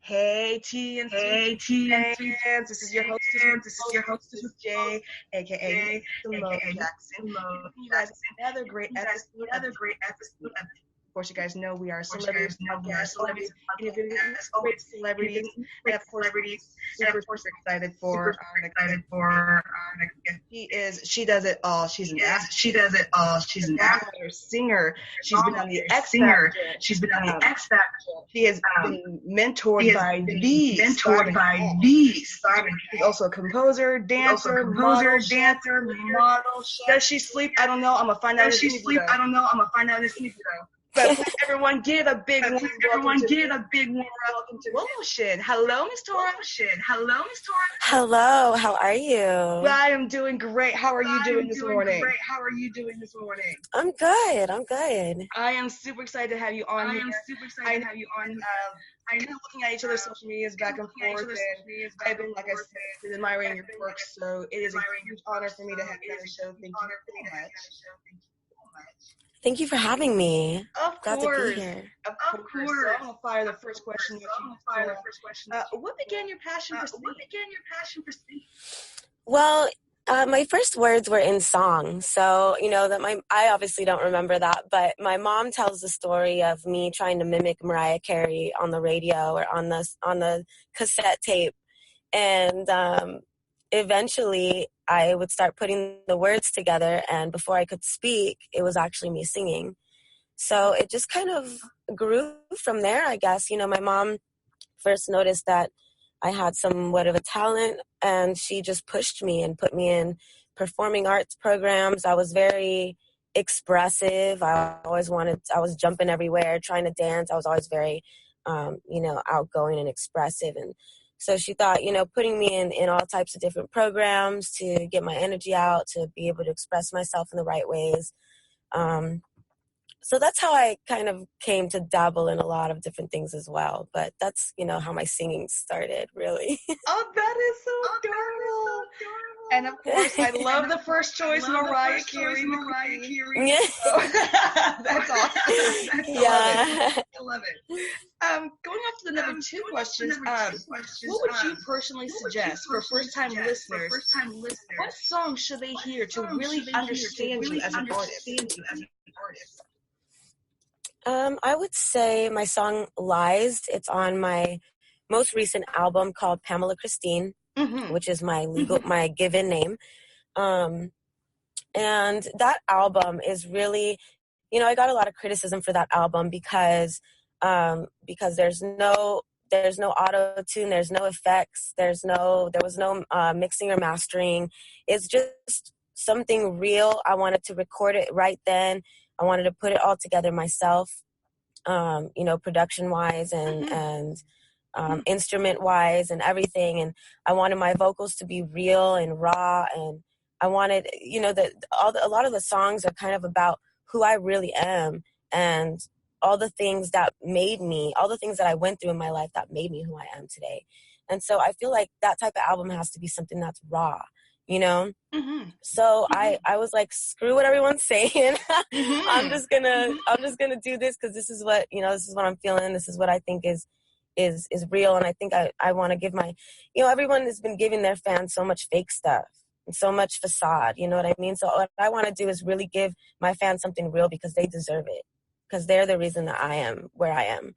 Hey, T and Sweet Hey, T and Sweet fans. This is your hostess, Jay, aka Simone Jackson. Bringing you guys another great episode of of course, you guys know we are a celebrity podcast, always interviewing great celebrities, and of course, super excited for our next guest. She does it all. She's an actor. She does it all. She's an actor, singer. She's been on the X Factor. She's been on the X Factor. She has been mentored by the She's also a composer, dancer, model. Does she sleep? I don't know. I'm gonna find out. Does she sleep? I don't know. I'm gonna find out in this interview. But please, everyone, give a big warm welcome to Woloshin. Hello, Miss Tora. Hello, how are you? I am doing great. How are you doing this morning? I'm good. I am super excited to have you on here. I know looking at each other's social medias back and forth, and I've been, like I said, admiring your work, so it is a huge honor for me to have you on the show. Thank you so much. Thank you for having me. Glad to be here. Of course. So I'm gonna fire the first question. What began your passion for singing? Well, my first words were in song, so I obviously don't remember that, but my mom tells the story of me trying to mimic Mariah Carey on the radio or on the cassette tape, and eventually I would start putting the words together, and before I could speak, it was actually me singing. So it just kind of grew from there, I guess. My mom first noticed that I had somewhat of a talent, and she just pushed me and put me in performing arts programs. I was very expressive. I was jumping everywhere, trying to dance. I was always very, outgoing and expressive. And so she thought, putting me in all types of different programs to get my energy out, to be able to express myself in the right ways. So that's how I kind of came to dabble in a lot of different things as well. But that's, how my singing started, really. Oh, that is so adorable. And of course, I love the first choice, Mariah Carey. Yeah. That's awesome. Yeah. I love it. Going on to the number two question, what would you personally suggest for first-time listeners? What song should they hear to really understand you as an artist? I would say my song Lies. It's on my most recent album called Pamela Christine, which is my my given name. And that album is really, I got a lot of criticism for that album because there's no auto-tune, there's no effects, there was no mixing or mastering. It's just something real. I wanted to record it right then. I wanted to put it all together myself, production-wise and instrument-wise and everything. And I wanted my vocals to be real and raw. And I wanted, a lot of the songs are kind of about who I really am and all the things that I went through in my life that made me who I am today. And so I feel like that type of album has to be something that's raw. So I was like, screw what everyone's saying. I'm just gonna do this because this is what I'm feeling. This is what I think is real. And I think I want to give everyone has been giving their fans so much fake stuff and so much facade. You know what I mean? So what I want to do is really give my fans something real because they deserve it, because they're the reason that I am where I am.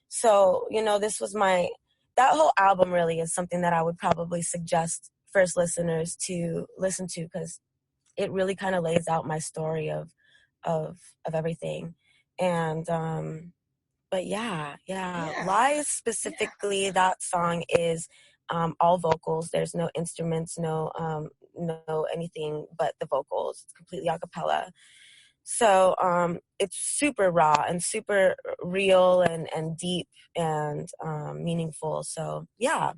So, that whole album really is something that I would probably suggest first listeners to listen to, because it really kind of lays out my story of everything. And but yeah. Lies specifically, that song is all vocals. There's no instruments, no anything but the vocals. It's completely a cappella. So it's super raw and super real and deep and meaningful. So yeah.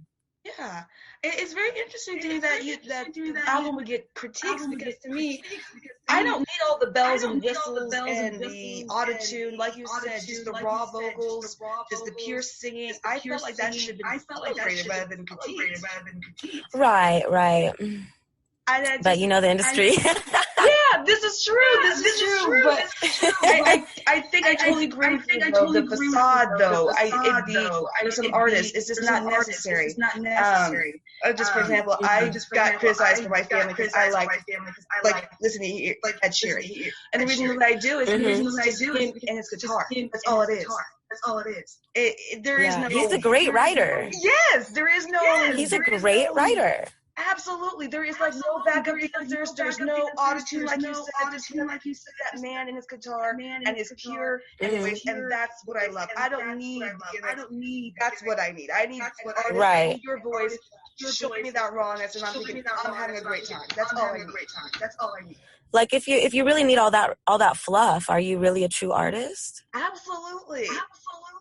Yeah, it's very interesting to me that the album would get critiques, because to me, I don't need all the bells and whistles and the auto-tune, like you said, just the raw vocals, just the pure singing. I felt like that should have been celebrated rather than critiqued. Right. But the industry. this is true. This is true. But I think I totally agree with you, though. The facade, though. There's some artists, it's just not necessary. Just for example, I got criticized for my family because I like listening to Ed Sheeran. And the reason that I do is just him and his guitar. That's all it is. There is no. He's a great writer. Yes, there is no. He's a great writer. Absolutely, there is like no backup dancers. There's no autotune, like you said. There's that man and his guitar and his pure. Anyways, and that's what I love. I don't need. That's what I need. I need an artist. I need your voice. Show me that rawness, and I'm thinking I'm having a great time. That's all I need. Like if you really need all that fluff, are you really a true artist? Absolutely.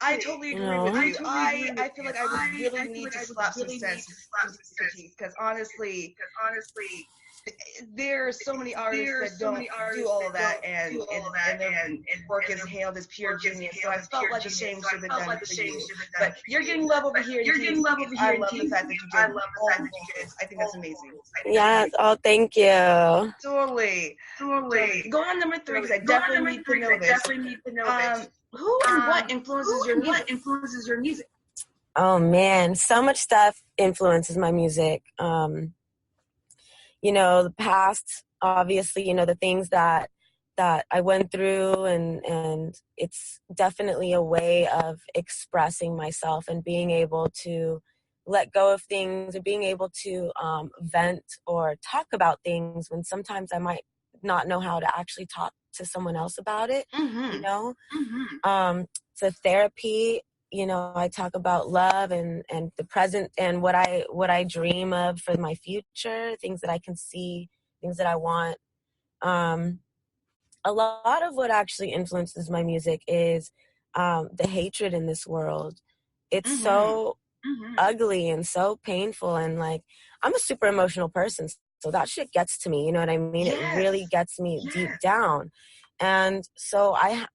I totally agree with you. I feel like I would really need to slap some sense because honestly, there are so many artists that don't do all of that and their work is hailed as pure genius. So I felt like the same should have been done for you. But you're getting love over here. I love the fact that you did all of this. I think that's amazing. Yeah. Oh, thank you. Totally. Go on number 3 because I definitely need to know this. Who and what influences your music? Oh man, so much stuff influences my music. The past, obviously, the things that I went through and it's definitely a way of expressing myself and being able to let go of things or being able to vent or talk about things when sometimes I might not know how to actually talk to someone else about it, So therapy, I talk about love and the present and what I dream of for my future, things that I can see, things that I want. A lot of what actually influences my music is the hatred in this world. It's so ugly and so painful, and like I'm a super emotional person, so that shit gets to me, you know what I mean? Yes. It really gets me deep down. And so I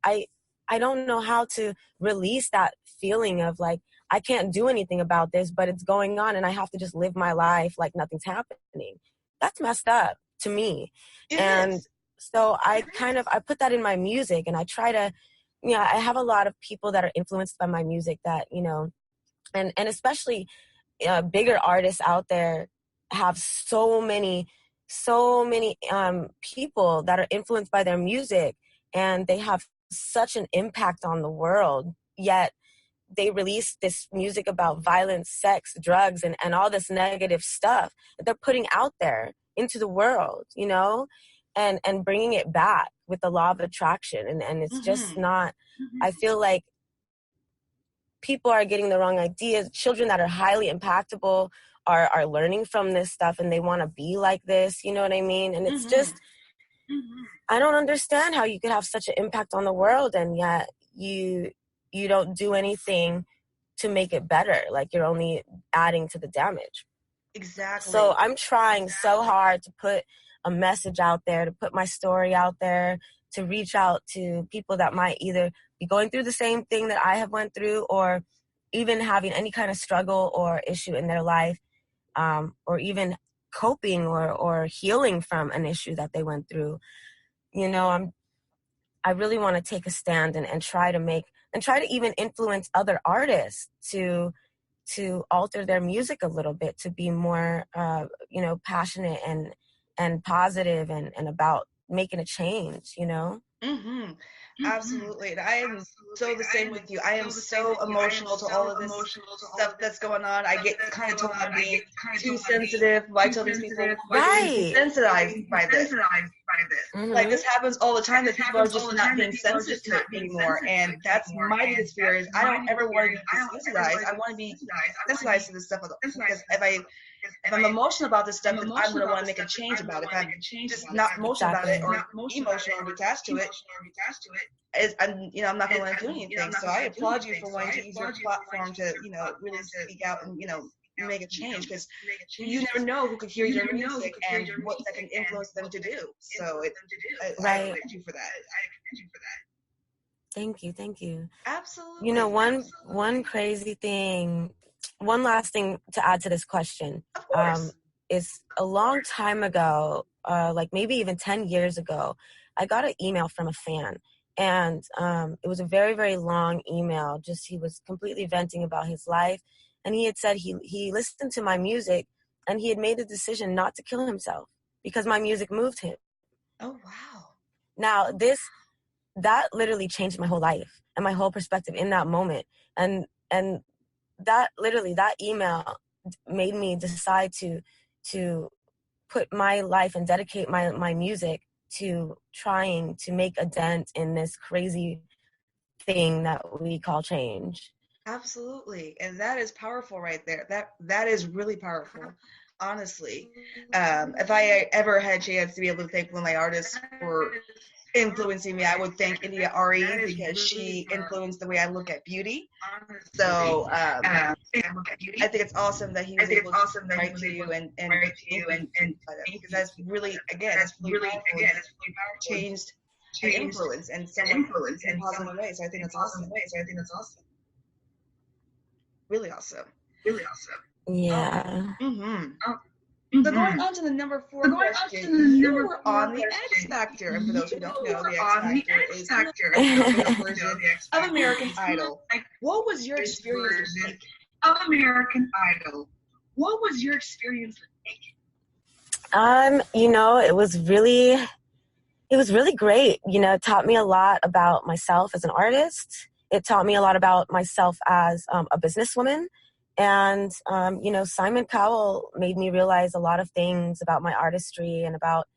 don't know how to release that feeling of like, I can't do anything about this, but it's going on and I have to just live my life like nothing's happening. That's messed up to me. So I put that in my music and I try to, I have a lot of people that are influenced by my music that, and especially bigger artists out there have so many people that are influenced by their music, and they have such an impact on the world, yet they release this music about violence, sex, drugs, and all this negative stuff that they're putting out there into the world, and bringing it back with the law of attraction. And it's just not, I feel like people are getting the wrong ideas. Children that are highly impactable are learning from this stuff and they want to be like this, you know what I mean? And it's just, I don't understand how you could have such an impact on the world and yet you don't do anything to make it better. Like you're only adding to the damage. Exactly. So I'm trying so hard to put a message out there, to put my story out there, to reach out to people that might either be going through the same thing that I have went through or even having any kind of struggle or issue in their life, or even coping or healing from an issue that they went through. I really want to take a stand and try to even influence other artists to alter their music a little bit, to be more, passionate and positive and about making a change, Absolutely. And I am so the same with you. I am so emotional to all of this stuff that's going on. I get kind of told I'm being too sensitive. I tell these people, right, desensitized by this. Like this happens all the time that people are just not being sensitive to it anymore. And that's my biggest fear is I don't ever want to be desensitized. I want to be sensitized to this stuff because if I'm emotional about this stuff, then I'm going to want to make a change about it. If I'm just not emotional about it or emotional or detached to it, I'm not going to want to do anything. So I applaud you for wanting to use your platform to, really speak out and, make a change, because you never know who could hear your music and what that can influence them to do. So I commend you for that. Thank you. Absolutely. One crazy thing, one last thing to add to this question. Of course. is a long time ago, like maybe even 10 years ago, I got an email from a fan. And it was a very, very long email. Just he was completely venting about his life. And he had said he listened to my music and he had made the decision not to kill himself because my music moved him. Oh, wow. Now, that literally changed my whole life and my whole perspective in that moment. And that email made me decide to put my life and dedicate my music to trying to make a dent in this crazy thing that we call change. Absolutely. And that is powerful right there. That is really powerful, honestly. If I ever had a chance to be able to thank one of my artists for influencing me, I would thank India Ari because she influenced the way I look at beauty. So I think it's awesome that he was able to write to you and because that's really, again, that's really powerful. Changed an influence and someone in a positive way. So I think that's awesome. Really awesome. Yeah. So going on to the number 4 question, you were on the X Factor, and for those who don't know, the X Factor is the version of American Idol. What was your experience like? It was really great. It taught me a lot about myself as an artist. It taught me a lot about myself as a businesswoman. And, Simon Cowell made me realize a lot of things about my artistry and about,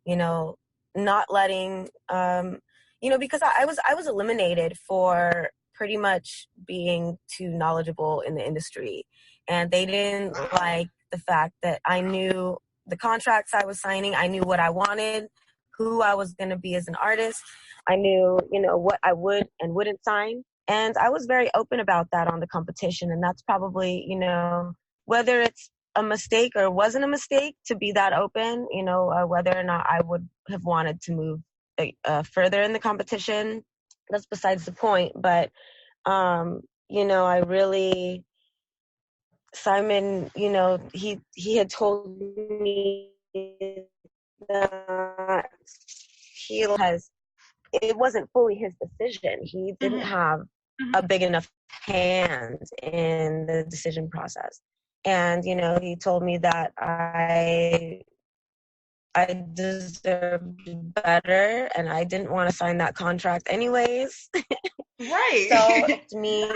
not letting, because I was eliminated for pretty much being too knowledgeable in the industry. And they didn't like the fact that I knew the contracts I was signing. I knew what I wanted, who I was going to be as an artist. I knew, what I would and wouldn't sign. And I was very open about that on the competition. And that's probably, whether it's a mistake or wasn't a mistake to be that open, whether or not I would have wanted to move further in the competition. That's besides the point. But, I really, Simon, he had told me that it wasn't fully his decision. He didn't have a big enough hand in the decision process. And, he told me that I deserved better and I didn't want to sign that contract anyways. Right. So it's me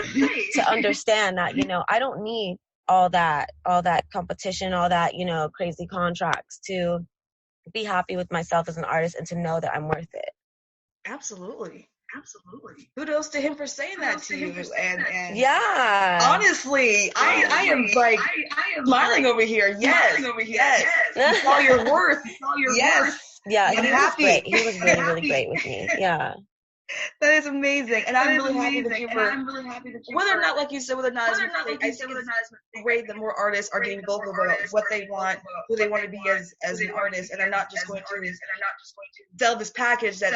to understand that, I don't need all that competition, all that, crazy contracts to be happy with myself as an artist and to know that I'm worth it. Absolutely. Kudos to him for saying that to you. And yeah. Honestly, I am like smiling over here. Yes. It's all your worth. Yes. Yeah, I'm he happy. Was great. He was really, really great with me. Yeah. That is amazing. And I'm really happy that you were, whether or not, like you said, whether or not it's a mistake, I think it's great that more artists are getting vocal about what they want, who they want to be as an artist, and are not just going to sell this package that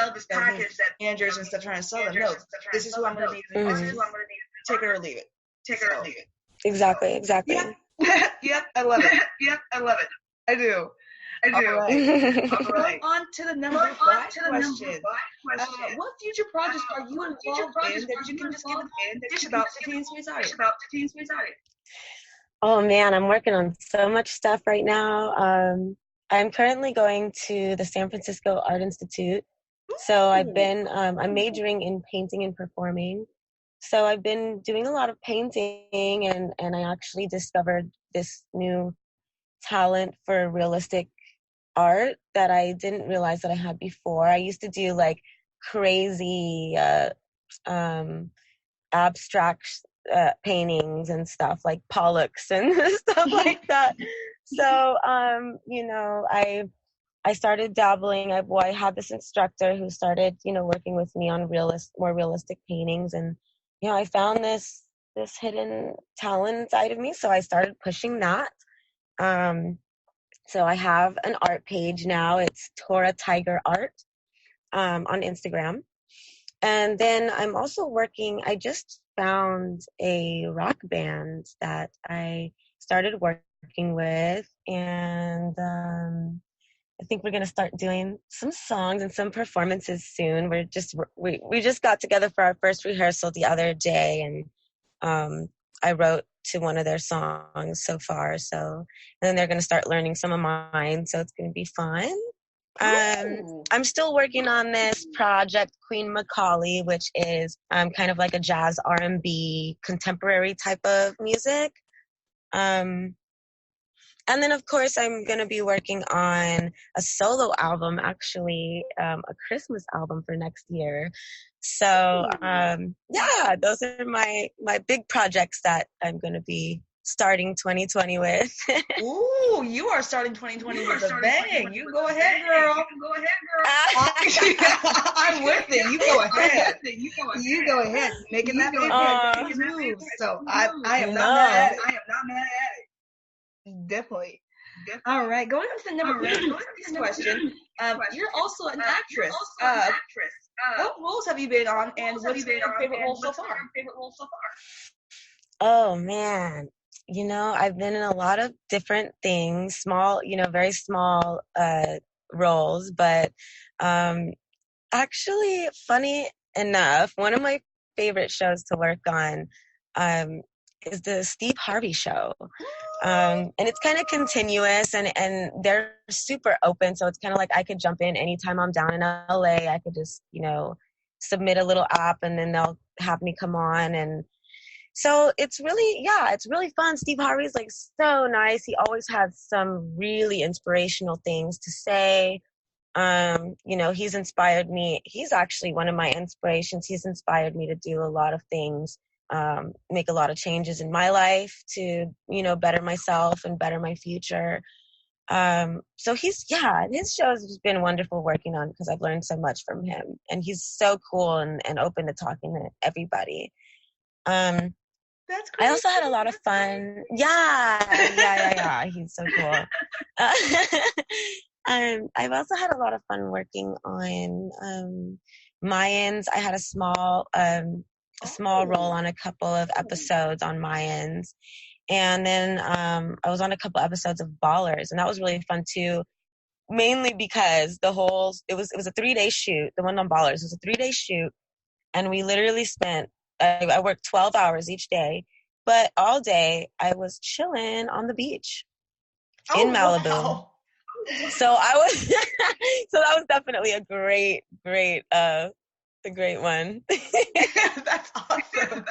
managers and stuff trying to sell them. No, this is who I'm going to be. This is who I'm going to be. Take it or leave it. Exactly. Yep, I love it. I do. All right. Going on to the number 5 question. What future projects are you involved in that you can just give a dish about to Teen Sweet Side? Oh man, I'm working on so much stuff right now. I'm currently going to the San Francisco Art Institute. So I've been, I'm majoring in painting and performing. So I've been doing a lot of painting and I actually discovered this new talent for realistic art that I didn't realize that I had before. I used to do like crazy abstract paintings and stuff like Pollocks and stuff like that. So, I started dabbling. I had this instructor who started, working with me on more realistic paintings. And, I found this hidden talent inside of me. So I started pushing that. So I have an art page now. It's Tora Tiger Art on Instagram. And then I'm also I just found a rock band that I started working working with, and I think we're gonna start doing some songs and some performances soon. We just got together for our first rehearsal the other day, and I wrote to one of their songs so far. So, and then they're gonna start learning some of mine. So it's gonna be fun. I'm still working on this project, Queen Macaulay, which is kind of like a jazz R&B contemporary type of music. And then, of course, I'm going to be working on a solo album, actually, a Christmas album for next year. So, yeah, those are my big projects that I'm going to be starting 2020 with. Ooh, you are starting 2020 with a bang. You go ahead, girl. I'm with it. You go ahead. You go ahead. Making that big moves. So I am not mad at it. Definitely. All right, going on to the next question. You're also an actress. What roles have you been on, and what's been your favorite role so far? Oh man, I've been in a lot of different things, small, very small roles, but actually, funny enough, one of my favorite shows to work on is the Steve Harvey Show. And it's kind of continuous, and they're super open, so it's kind of like I could jump in anytime I'm down in LA. I could just, submit a little app, and then they'll have me come on. And so it's really fun. Steve Harvey's like so nice. He always has some really inspirational things to say. He's inspired me. He's actually one of my inspirations. He's inspired me to do a lot of things, make a lot of changes in my life to, better myself and better my future. So his show has just been wonderful working on, because I've learned so much from him, and he's so cool and open to talking to everybody. That's great. I also had a lot of fun. Yeah. He's so cool. I've also had a lot of fun working on Mayans. I had a small role on a couple of episodes on Mayans. And then I was on a couple episodes of Ballers, and that was really fun too. Mainly because it was a 3-day shoot. The one on Ballers was a 3-day shoot, and we literally spent. I worked 12 hours each day, but all day I was chilling on the beach in Malibu. Wow. So I was, so that was definitely a great one. That's awesome.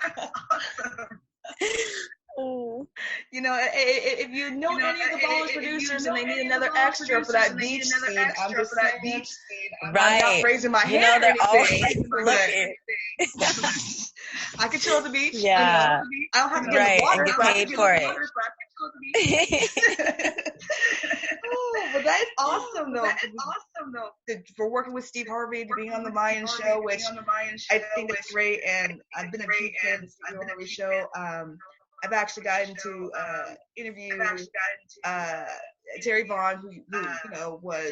If you know any of the Ballers producers and they need another extra for that beach scene, I'm just saying, right. I'm not raising my hand. They're always looking. I could chill at the beach. Yeah. I don't have to get in the water, and get paid for it. But that is awesome, though. For working with Steve Harvey, to being on the Mayan show, which I think is great, and I've been a big fan of the Steve Harvey show. I've actually gotten to interview Terry Vaughn, who was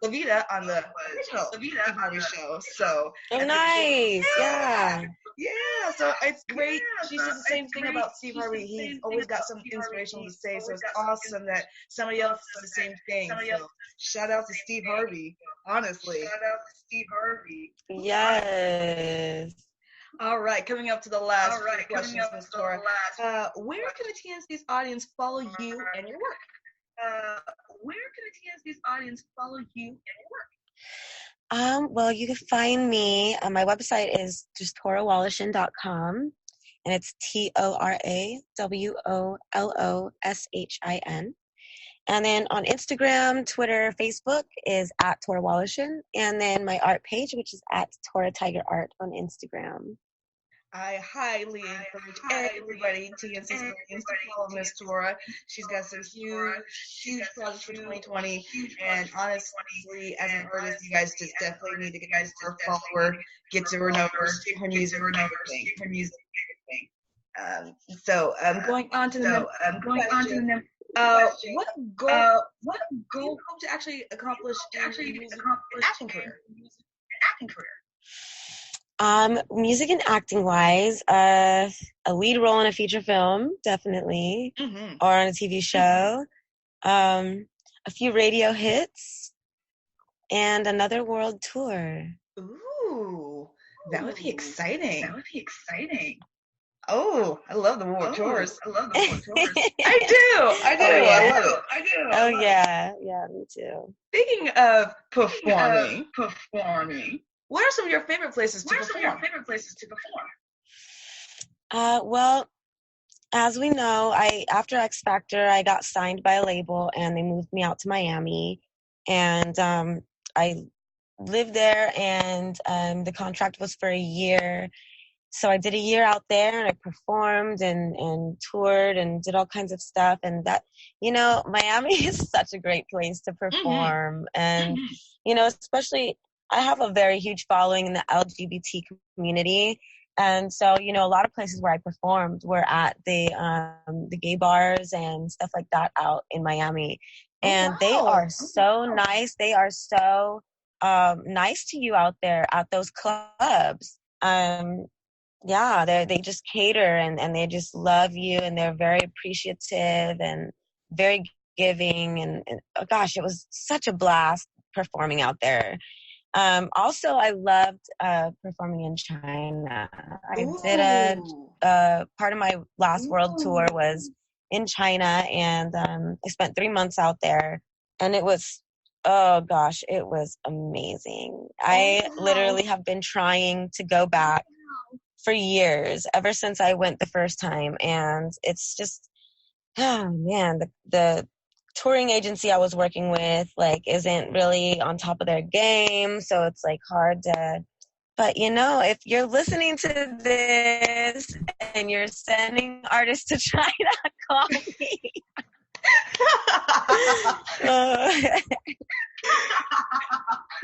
Levita on the original Steve Harvey show. So nice, yeah. Yeah, so it's great. She says the same thing about Steve Harvey. He's always got some inspirational to say, so it's awesome that somebody else says the same thing. So shout out to Steve Harvey, honestly. Yes. All right, coming up to the last questions, Ms. Tora. Where can the TNC's audience follow you and your work? Well, you can find me. My website is just torawoloshin.com, and it's TORAWOLOSHIN. And then on Instagram, Twitter, Facebook is at Tora Woloshin, and then my art page, which is at Tora Tiger Art on Instagram. I highly encourage everybody, TNC's audience, to follow Miss Tora. She's got some huge projects for 2020, and honestly, as an artist, you guys just definitely need to get her, follow her, get to her numbers, get her music, and everything. So going on to the next question. What goal do you hope to actually accomplish in your acting career? Music and acting wise, a lead role in a feature film, definitely, or on a TV show, a few radio hits, and another world tour. Ooh, that would be exciting. Oh, I love the world tours. I love the world tours. I do. Oh, yeah. I love it. Oh, yeah. Yeah, me too. Speaking of performing, what are some of your favorite places to perform? Well, as we know, after X Factor, I got signed by a label and they moved me out to Miami, and I lived there, and the contract was for a year. So I did a year out there, and I performed and toured and did all kinds of stuff. And that, Miami is such a great place to perform. And, especially I have a very huge following in the LGBT community. And so, a lot of places where I performed were at the gay bars and stuff like that out in Miami. And they are so nice. They are so nice to you out there at those clubs. Yeah, they just cater and they just love you, and they're very appreciative and very giving. And oh gosh, it was such a blast performing out there. Also, I loved performing in China. I did a part of my last world tour was in China, and I spent 3 months out there, and it was, oh gosh, it was amazing. I literally have been trying to go back for years, ever since I went the first time, and it's just, oh man, the touring agency I was working with isn't really on top of their game, so it's hard to. But if you're listening to this and you're sending artists to China, call me.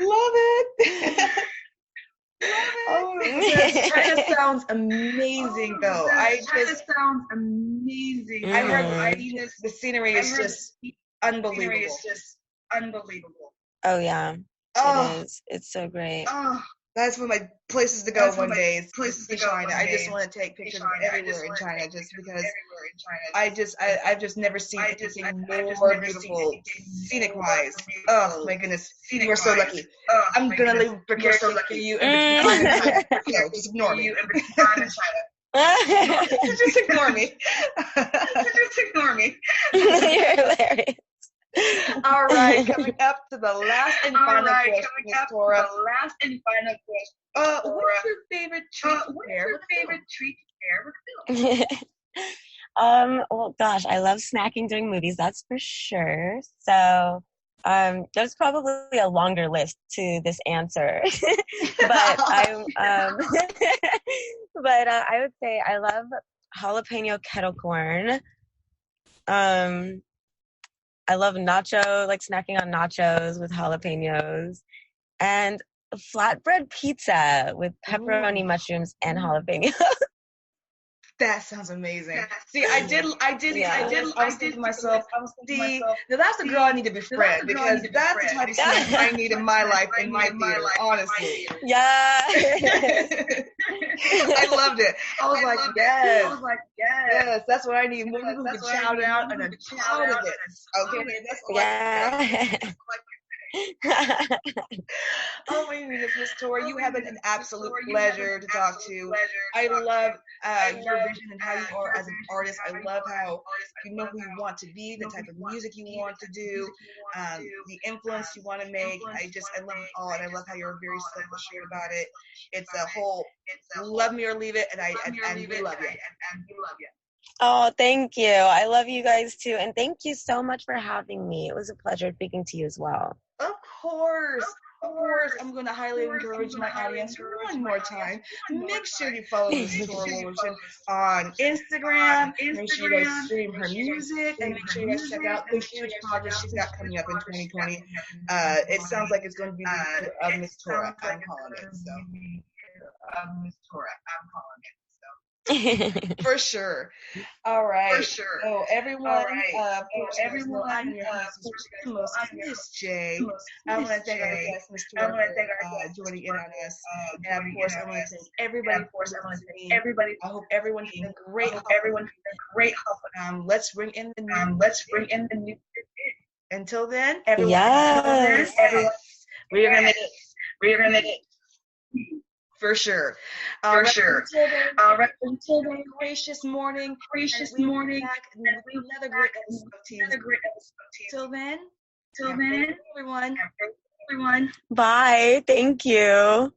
Love it. Oh, China sounds amazing, though. China sounds amazing. I heard the scenery is just unbelievable. Oh yeah, it is. It's so great. That's one of my places to go one day. Is to China. I just want to take pictures of everywhere in China, just because I've just never seen anything more beautiful, scenic wise. Oh my goodness, you are so lucky. I'm gonna leave Burkina for you and no, just ignore me. Just ignore me. You're hilarious. All right, coming up to the last and final question, Miss Tora. What's your favorite treat to pair with film? Well, gosh, I love snacking during movies, that's for sure. So, there's probably a longer list to this answer, but I would say I love jalapeno kettle corn. I love snacking on nachos with jalapenos, and flatbread pizza with pepperoni, mushrooms, and jalapenos. That sounds amazing. See, I was thinking to myself, now that's the girl I need to befriend, because that's the type of snack I need in my life, in my theater, honestly. Yeah. I loved it. I was like, yes, that's what I need. More people who can chow down and then chow to this. Okay, that's what Yeah. Oh my goodness, Miss Tora, you have been an absolute pleasure to talk to. I love your vision and how you are as an artist. I love how you know who you want to be, the type of music you want to do, the influence you want to make. I love it all, and I love how you're very self-assured about it. It's a whole love me or leave it, and we love you. Oh, thank you. I love you guys too, and thank you so much for having me. It was a pleasure speaking to you as well. Of course. I'm going to highly encourage my audience one more time. Make sure you follow Miss Tora Woloshin on Instagram. Make sure you guys stream her music, and make sure you guys check out the huge project she's got coming up in 2020. It sounds like it's going to be the year of Miss Tora. I'm calling it. So. For sure. All right. For sure. So everyone, All right. of course, you guys know Everyone, I'm your hostess, the most, Miss J. I want to thank our guest, Miss Tora, for joining in on us. And of course, I want to thank everybody for listening. Everybody. I hope everyone's having a great Everyone's great. Let's bring in the new. Let's bring in the new. Until then, everyone. Yes. Everyone. We're gonna make it. We're gonna make it. For sure. For sure. Until then, gracious morning. Gracious morning. Back another great episode of Teens. Till then, everyone. Bye. Thank you.